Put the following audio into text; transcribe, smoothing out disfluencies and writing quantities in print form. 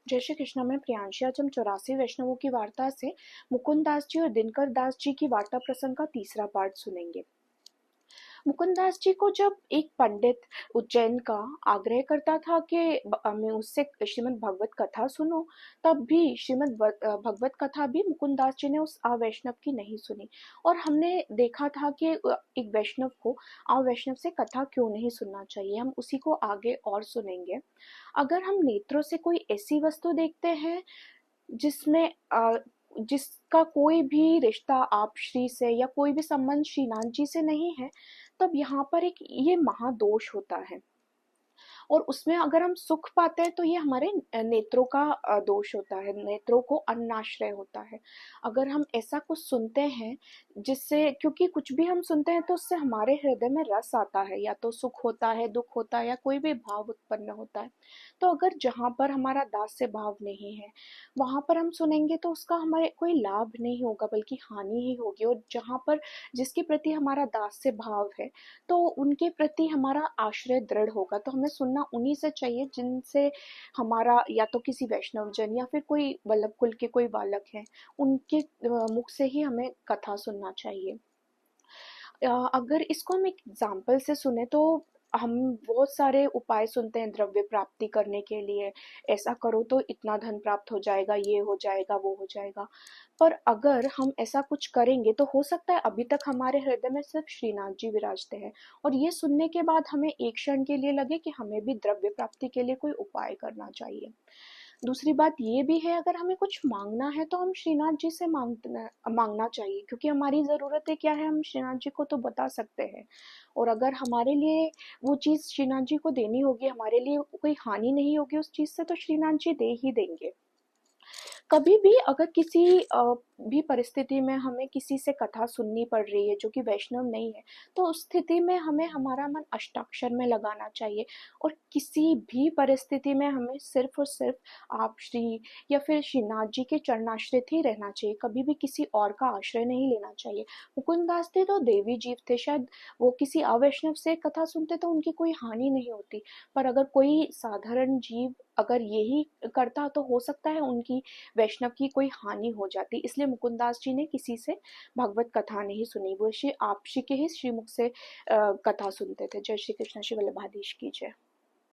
जय श्री कृष्णा। मैं प्रियांशी। आज हम 84 वैष्णवों की वार्ता से मुकुंद दास जी और दिनकर दास जी की वार्ता प्रसंग का तीसरा पार्ट सुनेंगे। मुकुंद दास जी को जब एक पंडित उज्जैन का आग्रह करता था कि मैं उससे श्रीमद् भगवत कथा सुनो, तब भी श्रीमद् भगवत कथा भी मुकुंद दास जी ने उस अवैष्णव की नहीं सुनी। और हमने देखा था कि एक वैष्णव को अवैष्णव से कथा क्यों नहीं सुनना चाहिए। हम उसी को आगे और सुनेंगे। अगर हम नेत्रों से कोई ऐसी वस्तु देखते हैं जिसमें जिसका कोई भी रिश्ता आप श्री से या कोई भी संबंध श्रीनाथ जी से नहीं है, तब यहाँ पर एक ये महादोष होता है। और उसमें अगर हम सुख पाते हैं तो ये हमारे नेत्रों का दोष होता है, नेत्रों को अन्नाश्रय होता है। अगर हम ऐसा कुछ सुनते हैं जिससे, क्योंकि कुछ भी हम सुनते हैं तो उससे हमारे हृदय में रस आता है, या तो सुख होता है, दुख होता है, या कोई भी भाव उत्पन्न होता है। तो अगर जहाँ पर हमारा दास्य भाव नहीं है वहां पर हम सुनेंगे तो उसका हमारे कोई लाभ नहीं होगा बल्कि हानि ही होगी। और जहाँ पर जिसके प्रति हमारा दास्य भाव है तो उनके प्रति हमारा आश्रय दृढ़ होगा। तो हमें सुनना उन्हीं से चाहिए जिनसे हमारा, या तो किसी वैष्णव जन या फिर कोई वल्लभ कुल के कोई बालक हैं, उनके मुख से ही हमें कथा सुनना चाहिए। अगर इसको हम एक एग्जाम्पल से सुने तो हम बहुत सारे उपाय सुनते हैं द्रव्य प्राप्ति करने के लिए। ऐसा करो तो इतना धन प्राप्त हो जाएगा, ये हो जाएगा, वो हो जाएगा। पर अगर हम ऐसा कुछ करेंगे तो हो सकता है अभी तक हमारे हृदय में सिर्फ श्रीनाथ जी विराजते हैं, और ये सुनने के बाद हमें एक क्षण के लिए लगे कि हमें भी द्रव्य प्राप्ति के लिए कोई उपाय करना चाहिए। दूसरी बात ये भी है, अगर हमें कुछ मांगना है तो हम श्रीनाथ जी से मांगना चाहिए, क्योंकि हमारी ज़रूरतें क्या है हम श्रीनाथ जी को तो बता सकते हैं। और अगर हमारे लिए वो चीज़ श्रीनाथ जी को देनी होगी, हमारे लिए कोई हानि नहीं होगी उस चीज़ से, तो श्रीनाथ जी दे ही देंगे। कभी भी अगर किसी भी परिस्थिति में हमें किसी से कथा सुननी पड़ रही है जो कि वैष्णव नहीं है, तो उस स्थिति में हमें हमारा मन अष्टाक्षर में लगाना चाहिए। और किसी भी परिस्थिति में हमें सिर्फ और सिर्फ आप श्री या फिर श्रीनाथ जी के चरणाश्रित ही रहना चाहिए, कभी भी किसी और का आश्रय नहीं लेना चाहिए। मुकुंद दास थे तो देवी जीव थे, शायद वो किसी अवैष्णव से कथा सुनते तो उनकी कोई हानि नहीं होती। पर अगर कोई साधारण जीव अगर यही करता तो हो सकता है उनकी वैष्णव की कोई हानि हो जाती। इसलिए मुकुंदास जी ने किसी से भगवत कथा नहीं सुनी, वो श्री आप श्री के ही श्रीमुख से कथा सुनते थे। जय श्री कृष्ण। श्री वल्लभाधीश की जय।